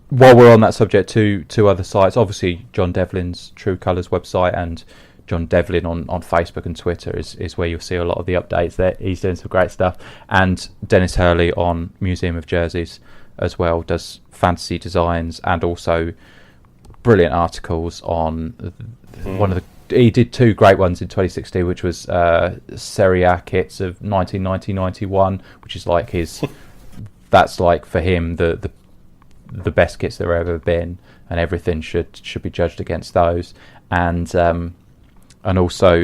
While we're on that subject, two other sites, obviously John Devlin's True Colours website, and John Devlin on Facebook and Twitter is where you'll see a lot of the updates there. He's doing some great stuff. And Dennis Hurley on Museum of Jerseys as well does fantasy designs, and also brilliant articles on one of the... He did two great ones in 2016, which was Serie A kits of 1990-91, which is like his... that's like, for him, the best kits there have ever been, and everything should be judged against those. And also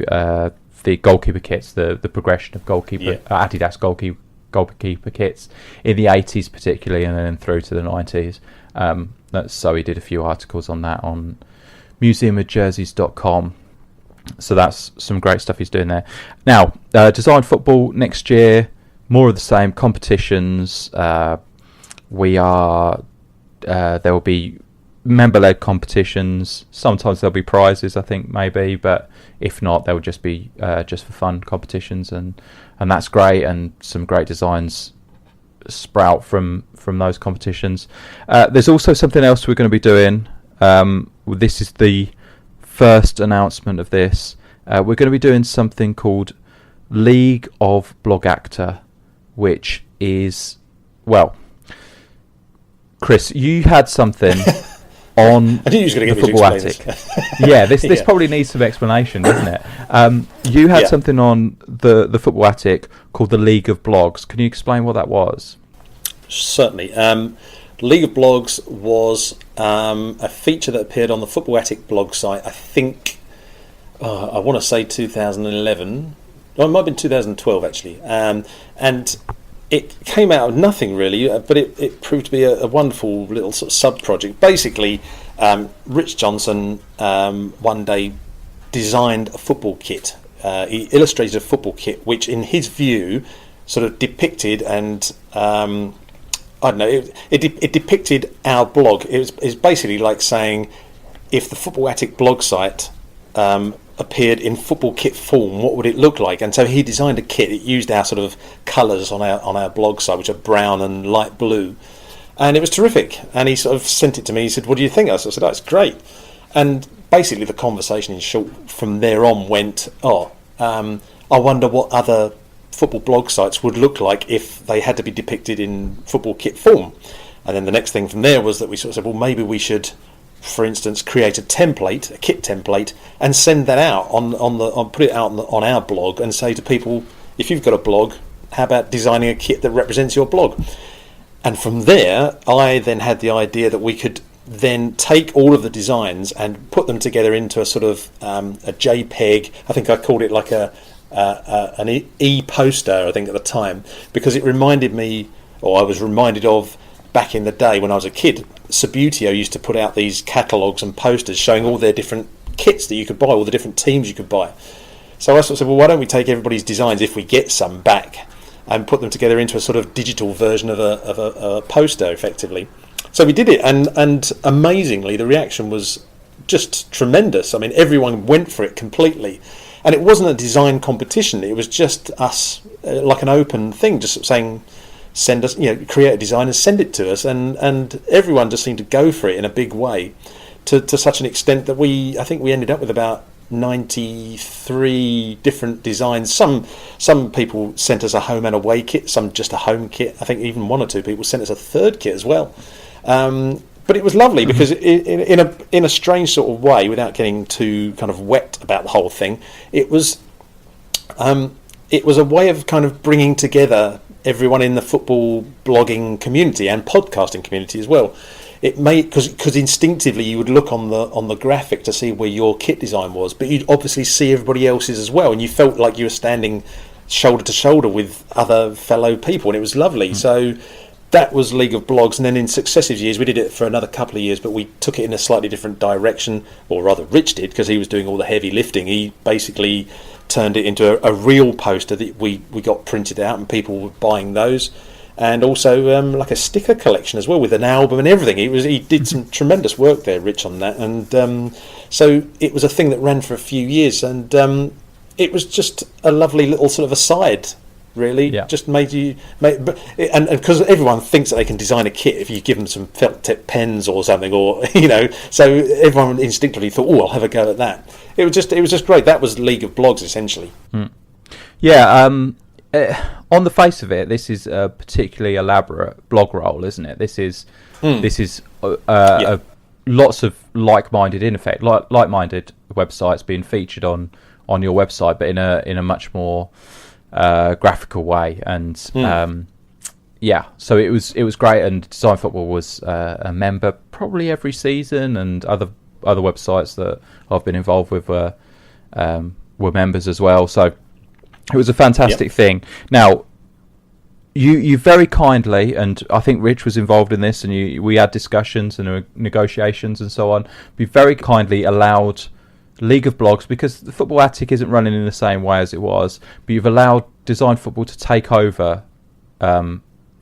the goalkeeper kits, the progression of goalkeeper Adidas goalkeeper kits in the 80s particularly, and then through to the 90s. So he did a few articles on that on museumofjerseys.com. So that's some great stuff he's doing there. Now, Design Football next year, more of the same competitions. There will be member-led competitions. Sometimes there'll be prizes, I think, maybe, but if not, they'll just be just for fun competitions, and that's great, and some great designs sprout from those competitions. There's also something else we're going to be doing. This is the first announcement of this. We're going to be doing something called League of Blogacta, which is, well, Chris, you had something on I knew you was going to the get me Football to Attic. explain Yeah, this probably needs some explanation, doesn't it? You had something on the Football Attic called the League of Blogs. Can you explain what that was? Certainly. League of Blogs was a feature that appeared on the Football Attic blog site, I think, I want to say 2011. No, it might have been 2012, actually. And it came out of nothing, really, but it proved to be a wonderful little sort of sub-project. Basically, Rich Johnson one day designed a football kit. He illustrated a football kit, which, in his view, sort of depicted and... I don't know, it depicted our blog. It was basically like saying, if the Football Attic blog site appeared in football kit form, what would it look like? And so he designed a kit. It used our sort of colours on our blog site, which are brown and light blue, and it was terrific. And he sort of sent it to me. He said, "What do you think?" I said, "Oh, it's great." And basically, the conversation in short from there on went, I wonder what other football blog sites would look like if they had to be depicted in football kit form. And then the next thing from there was that we sort of said, well, maybe we should, for instance, create a kit template, and send that out put it out on our blog, and say to people, if you've got a blog, how about designing a kit that represents your blog? And from there, I then had the idea that we could then take all of the designs and put them together into a sort of a JPEG. I think I called it like an e-poster, I think, at the time, because it reminded me, or I was reminded of, back in the day when I was a kid, Subbuteo used to put out these catalogues and posters showing all their different kits that you could buy, all the different teams you could buy. So I sort of said, well, why don't we take everybody's designs, if we get some back, and put them together into a sort of digital version of a poster, effectively. So we did it, and amazingly, the reaction was just tremendous. I mean, everyone went for it completely. And it wasn't a design competition. It was just us, like an open thing, just saying, send us, create a design and send it to us. And everyone just seemed to go for it in a big way, to such an extent that I think we ended up with about 93 different designs. Some people sent us a home and away kit, some just a home kit. I think even one or two people sent us a third kit as well. But it was lovely because in a strange sort of way, without getting too kind of wet about the whole thing, it was a way of kind of bringing together everyone in the football blogging community and podcasting community as well. It made, because instinctively you would look on the graphic to see where your kit design was, but you'd obviously see everybody else's as well, and you felt like you were standing shoulder to shoulder with other fellow people, and it was lovely. So that was League of Blogs, and then in successive years we did it for another couple of years, but we took it in a slightly different direction, or rather Rich did, because he was doing all the heavy lifting. He basically turned it into a real poster that we got printed out and people were buying those, and also like a sticker collection as well with an album and everything. He did some tremendous work there, Rich, on that, and so it was a thing that ran for a few years, and it was just a lovely little sort of aside, really. Just made you and because everyone thinks that they can design a kit if you give them some felt tip pens or something, or so everyone instinctively thought, oh, I'll have a go at that. It was just great. That was League of Blogs essentially. On the face of it, this is a particularly elaborate blog roll, isn't it? This is lots of like-minded, in effect, like-minded websites being featured on your website, but in a much more graphical way, and so it was great. And Design Football was a member probably every season, and other websites that I've been involved with were members as well. So it was a fantastic thing. Now, you very kindly, and I think Rich was involved in this, and we had discussions and negotiations and so on. We very kindly allowed League of Blogs, because the Football Attic isn't running in the same way as it was, but you've allowed Design Football to take over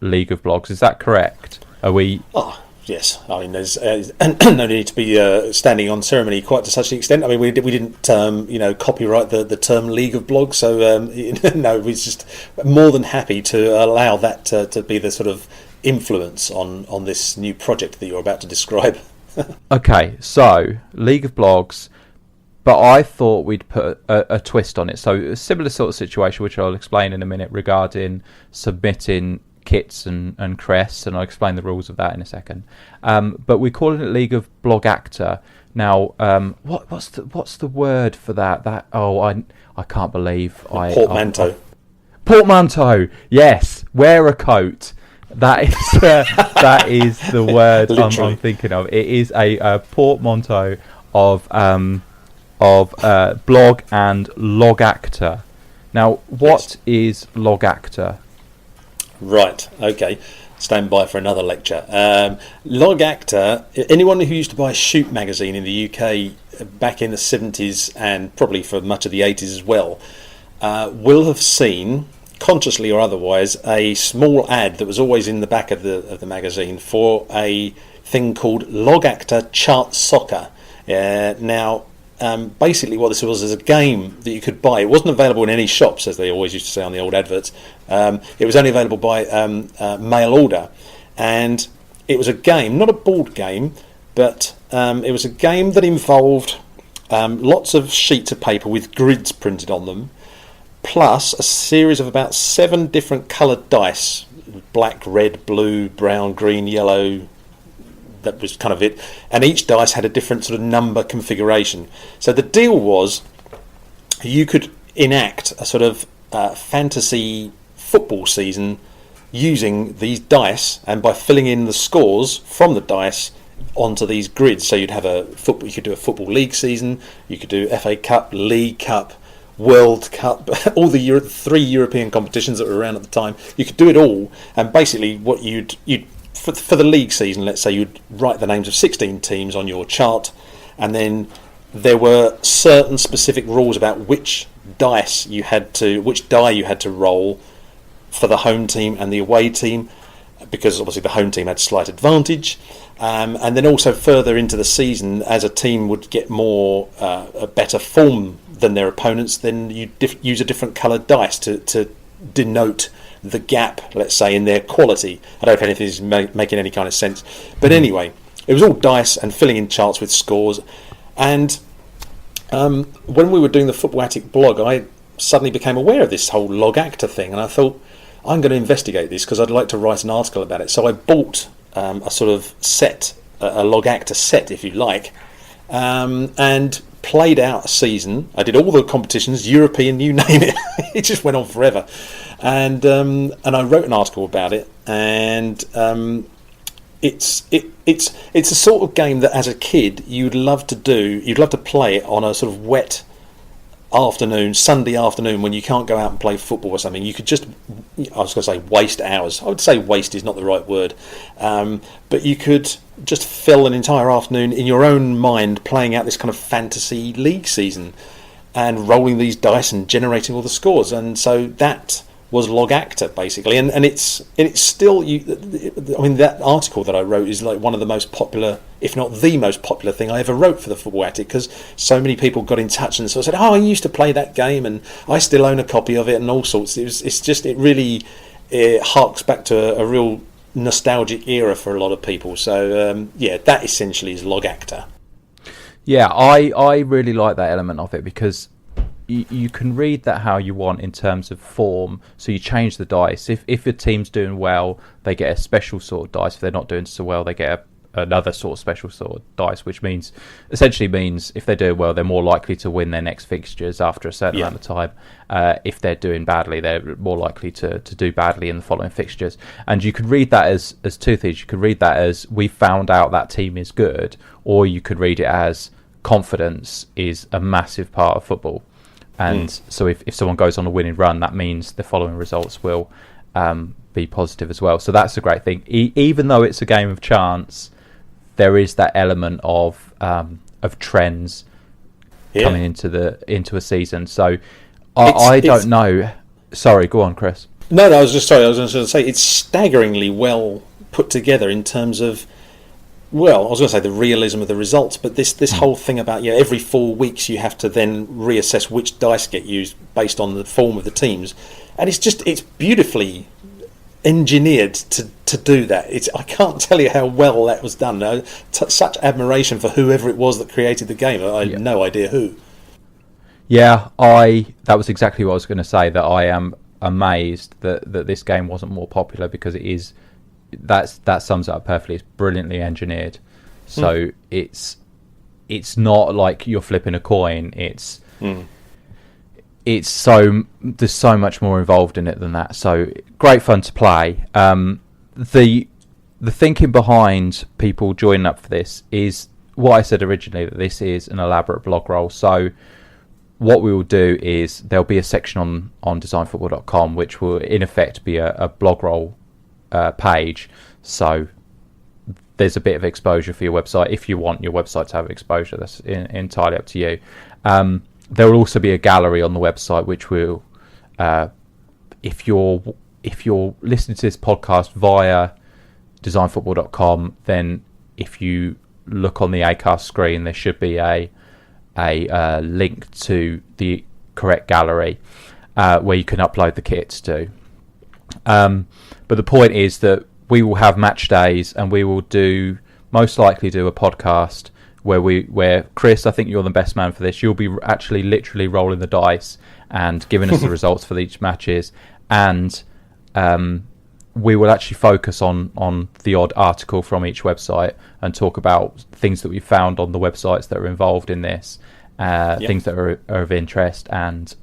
League of Blogs. Is that correct? Are we? Oh, yes. I mean, there's no need to be standing on ceremony quite to such an extent. I mean, we didn't copyright the term League of Blogs, so no, we're just more than happy to allow that to be the sort of influence on this new project that you're about to describe. Okay, so League of Blogs. But I thought we'd put a twist on it. So a similar sort of situation, which I'll explain in a minute, regarding submitting kits and crests, and I'll explain the rules of that in a second. But we're calling it League of Blogacta. Now, what's the word for that? I can't believe portmanteau. Portmanteau. Yes, wear a coat. That is the word I'm thinking of. It is a portmanteau of blog and LOGacta. Now, what is LOGacta? Right, okay. Stand by for another lecture. LOGacta, anyone who used to buy Shoot magazine in the UK back in the 70s, and probably for much of the 80s as well, will have seen, consciously or otherwise, a small ad that was always in the back of the magazine for a thing called LOGacta Chart Soccer. Now, basically what this was is a game that you could buy. It wasn't available in any shops, as they always used to say on the old adverts. It was only available by mail order, and it was a game, not a board game, but it was a game that involved lots of sheets of paper with grids printed on them, plus a series of about 7 different coloured dice: black, red, blue, brown, green, yellow. That was kind of it, and each dice had a different sort of number configuration. So the deal was, you could enact a sort of fantasy football season using these dice, and by filling in the scores from the dice onto these grids. So you'd have you could do a football league season, you could do FA Cup, League Cup, World Cup, all the 3 European competitions that were around at the time. You could do it all, and basically what you'd for the league season, let's say, you'd write the names of 16 teams on your chart, and then there were certain specific rules about which die you had to roll for the home team and the away team, because obviously the home team had slight advantage. And then also further into the season, as a team would get a better form than their opponents, then you use a different coloured dice to denote the gap, let's say, in their quality. I don't know if anything is making any kind of sense, but anyway, it was all dice and filling in charts with scores. And when we were doing the Football Attic blog, I suddenly became aware of this whole LOGacta thing, and I thought, I'm going to investigate this because I'd like to write an article about it. So I bought a sort of set, a LOGacta set, if you like, and played out a season. I did all the competitions, European, you name it. It just went on forever. And I wrote an article about it, and it's a sort of game that as a kid you'd love to play it on a sort of wet afternoon, Sunday afternoon, when you can't go out and play football or something, you could just, I was going to say waste hours. I would say waste is not the right word, but you could just fill an entire afternoon in your own mind playing out this kind of fantasy league season and rolling these dice and generating all the scores. And so that was LOGacta, basically, and it's still, I mean, that article that I wrote is like one of the most popular, if not the most popular thing I ever wrote for the Football Attic, because so many people got in touch and sort of said, "Oh, I used to play that game, and I still own a copy of it," and all sorts. It really harks back to a real nostalgic era for a lot of people. So that essentially is LOGacta. Yeah, I really like that element of it, because you can read that how you want in terms of form. So you change the dice. If your team's doing well, they get a special sort of dice. If they're not doing so well, they get another sort of special sort of dice, which essentially means if they're doing well, they're more likely to win their next fixtures after a certain amount of time. If they're doing badly, they're more likely to do badly in the following fixtures. And you could read that as two things. You could read that as we found out that team is good, or you could read it as confidence is a massive part of football. And so if someone goes on a winning run, that means the following results will be positive as well. So that's a great thing. Even though it's a game of chance, there is that element of trends coming into a season. So I don't know. Sorry, go on, Chris. No, I was going to say it's staggeringly well put together in terms of, well, I was going to say the realism of the results, but this whole thing about every 4 weeks you have to then reassess which dice get used based on the form of the teams, and it's beautifully engineered to do that. I can't tell you how well that was done. Such admiration for whoever it was that created the game. I have no idea who. Yeah, that was exactly what I was going to say. That I am amazed that this game wasn't more popular, because it is. That sums it up perfectly. It's brilliantly engineered. So it's not like you're flipping a coin. It's there's so much more involved in it than that. So great fun to play. The thinking behind people joining up for this is what I said originally, that this is an elaborate blog roll. So what we will do is there'll be a section on designfootball.com which will in effect be a blog roll page. So there's a bit of exposure for your website. If you want your website to have exposure, that's entirely up to you. There will also be a gallery on the website which will, if you're listening to this podcast via designfootball.com, then if you look on the Acast screen, there should be a link to the correct gallery where you can upload the kits to. But the point is that we will have match days, and we will most likely do a podcast where Chris, I think you're the best man for this. You'll be actually literally rolling the dice and giving us the results for each matches, and we will actually focus on the odd article from each website and talk about things that we found on the websites that are involved in this. Things that are of interest, and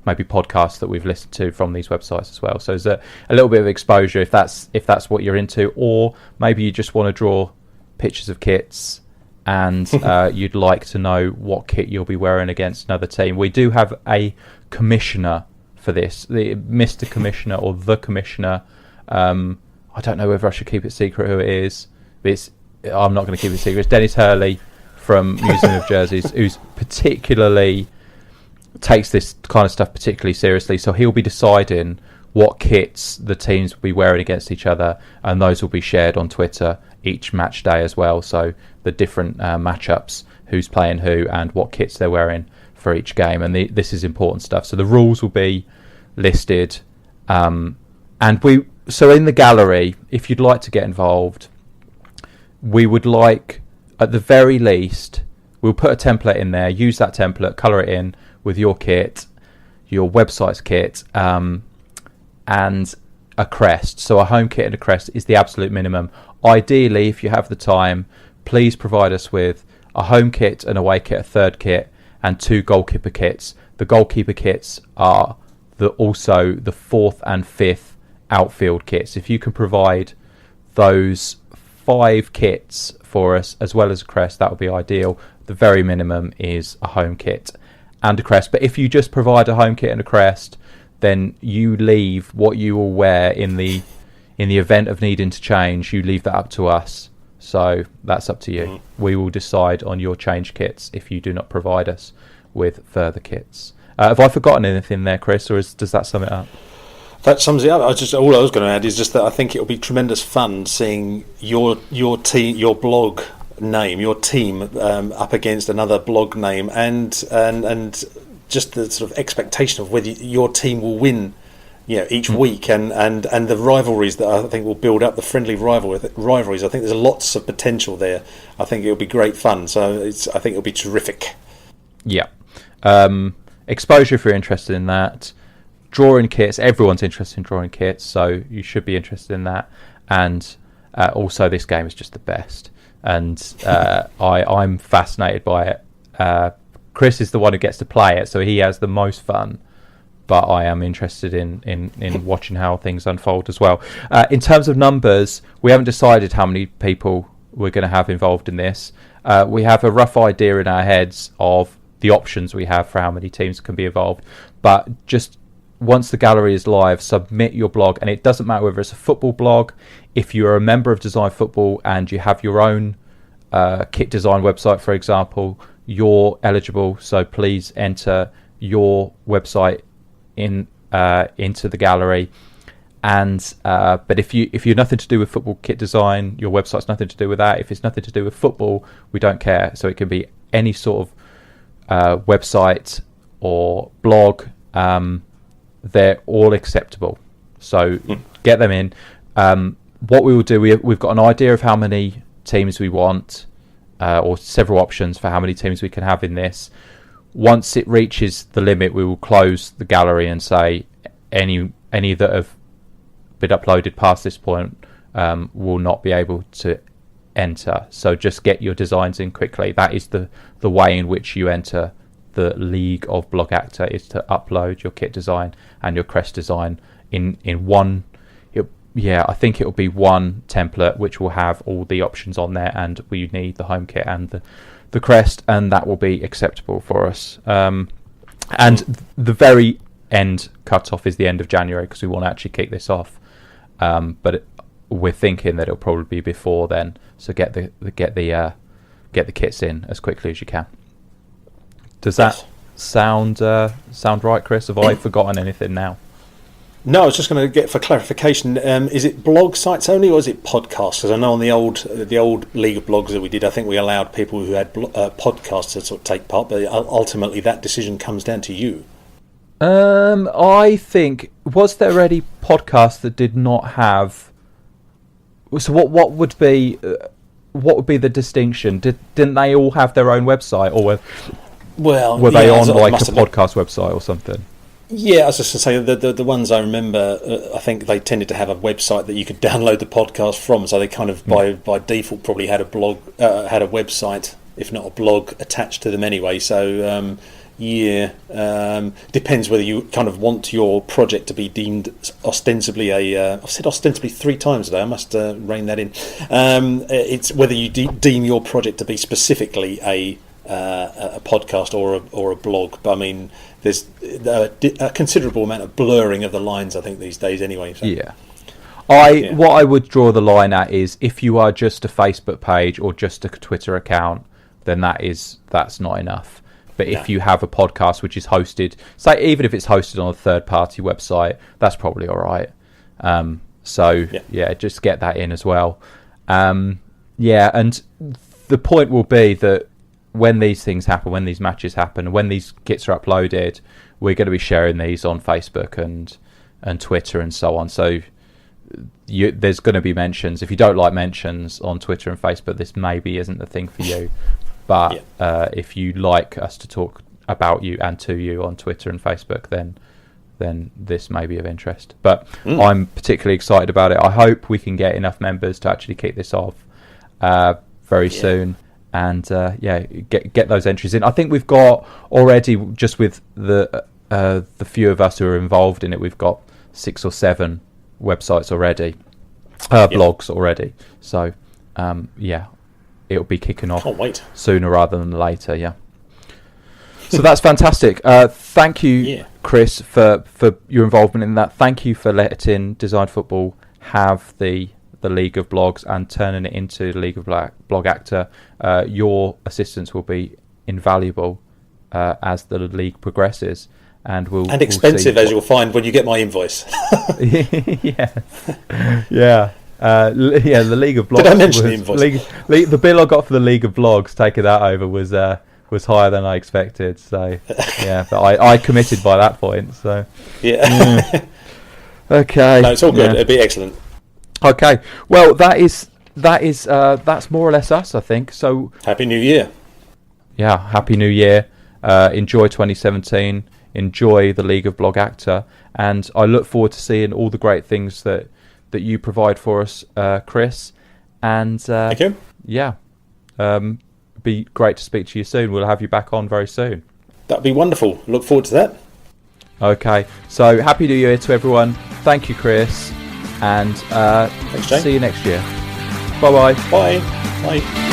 maybe podcasts that we've listened to from these websites as well. So there's a little bit of exposure if that's what you're into, or maybe you just want to draw pictures of kits and you'd like to know what kit you'll be wearing against another team. We do have a commissioner for this, the Mr. Commissioner or the Commissioner. I don't know whether I should keep it secret who it is. I'm not going to keep it secret. It's Dennis Hurley from Museum of Jerseys, who's particularly takes this kind of stuff particularly seriously. So he'll be deciding what kits the teams will be wearing against each other, and those will be shared on Twitter each match day as well. So the different matchups, who's playing who, and what kits they're wearing for each game. And this is important stuff. So the rules will be listed, so in the gallery, if you'd like to get involved, we would like, at the very least, we'll put a template in there, use that template, colour it in with your kit, your website's kit, and a crest. So a home kit and a crest is the absolute minimum. Ideally, if you have the time, please provide us with a home kit, an away kit, a third kit, and 2 goalkeeper kits. The goalkeeper kits are also the 4th and 5th outfield kits. If you can provide those 5 kits for us as well as a crest, that would be ideal. The very minimum is a home kit and a crest. But if you just provide a home kit and a crest, then you leave what you will wear in the event of needing to change. You leave that up to us. So that's up to you. We will decide on your change kits if you do not provide us with further kits. Have I forgotten anything there, Chris, or does that sum it up? That sums it up. All I was going to add is just that I think it'll be tremendous fun seeing your team, your blog name, your team up against another blog name, and just the sort of expectation of whether your team will win, each week, and the rivalries that I think will build up, the friendly rivalries. I think there's lots of potential there. I think it'll be great fun. So I think it'll be terrific. Yeah. Exposure if you're interested in that. Drawing kits, everyone's interested in drawing kits, so you should be interested in that. And also, this game is just the best, and I'm fascinated by it. Chris is the one who gets to play it, so he has the most fun. But I am interested in watching how things unfold as well. In terms of numbers, we haven't decided how many people we're going to have involved in this. We have a rough idea in our heads of the options we have for how many teams can be involved, but just once the gallery is live, submit your blog, and it doesn't matter whether it's a football blog. If you're a member of Design Football and you have your own kit design website, for example, you're eligible, so please enter your website into the gallery. And but if you're nothing to do with football kit design, your website's nothing to do with that. If it's nothing to do with football, we don't care. So it can be any sort of website or blog. They're all acceptable, so get them in. What we will do, we've got an idea of how many teams we want, or several options for how many teams we can have in this. Once it reaches the limit, we will close the gallery and say any that have been uploaded past this point will not be able to enter. So just get your designs in quickly. That is the way in which you enter the League of Blogacta, is to upload your kit design and your crest design in one. I think it will be one template which will have all the options on there, and we need the home kit and the crest, and that will be acceptable for us. And the very end cut-off is the end of January, because we want to actually kick this off. But we're thinking that it'll probably be before then. So get the kits in as quickly as you can. Does that sound right, Chris? Have I forgotten anything now? No, I was just going to get for clarification. Is it blog sites only, or is it podcasts? Because I know on the old League of Blogs that we did, I think we allowed people who had podcasts to sort of take part, but ultimately that decision comes down to you. I think, was there any podcast that did not have? So what would be the distinction? Didn't they all have their own website, or were they on like a podcast website or something? Yeah, I was just going to say the ones I remember, I think they tended to have a website that you could download the podcast from. So they kind of by default probably had a blog, had a website, if not a blog, attached to them anyway. So depends whether you kind of want your project to be deemed ostensibly I've said ostensibly 3 times today. I must rein that in. It's whether you deem your project to be specifically a podcast or a blog. But I mean, there's a considerable amount of blurring of the lines, I think, these days anyway. So. Yeah. What I would draw the line at is if you are just a Facebook page or just a Twitter account, then that's not enough. But if you have a podcast which is hosted, say even if it's hosted on a third-party website, that's probably all right. Just get that in as well. And the point will be that when these things happen, when these matches happen, when these kits are uploaded, we're going to be sharing these on Facebook and Twitter and so on. So there's going to be mentions. If you don't like mentions on Twitter and Facebook, this maybe isn't the thing for you. But if you like us to talk about you and to you on Twitter and Facebook, then this may be of interest. But I'm particularly excited about it. I hope we can get enough members to actually kick this off very soon. And get those entries in. I think we've got already, just with the few of us who are involved in it, we've got 6 or 7 websites already, blogs already. So it'll be kicking off Can't wait. sooner rather than later. Yeah. So that's fantastic. Thank you, Yeah. Chris, for your involvement in that. Thank you for letting Design Football have the League of Blogs and turning it into the League of Blogacta. Your assistance will be invaluable as the league progresses, and expensive, as you'll find when you get my invoice. yeah. The League of Blogs. Did I mention the invoice? The bill I got for the League of Blogs, taking that over, was higher than I expected. So yeah, but I committed by that point. So yeah. Okay. No, it's all good. It'd be excellent. Okay. Well, that's more or less us, I think. So Happy New Year. Yeah, Happy New Year. Enjoy 2017. Enjoy the League of Blogacta, and I look forward to seeing all the great things that you provide for us, Chris. And Thank you. Yeah, be great to speak to you soon. We'll have you back on very soon. That'd be wonderful. Look forward to that. Okay, so Happy New Year to everyone. Thank you, Chris, and Thanks, Jay. see you next year. Bye-bye. Bye. Bye.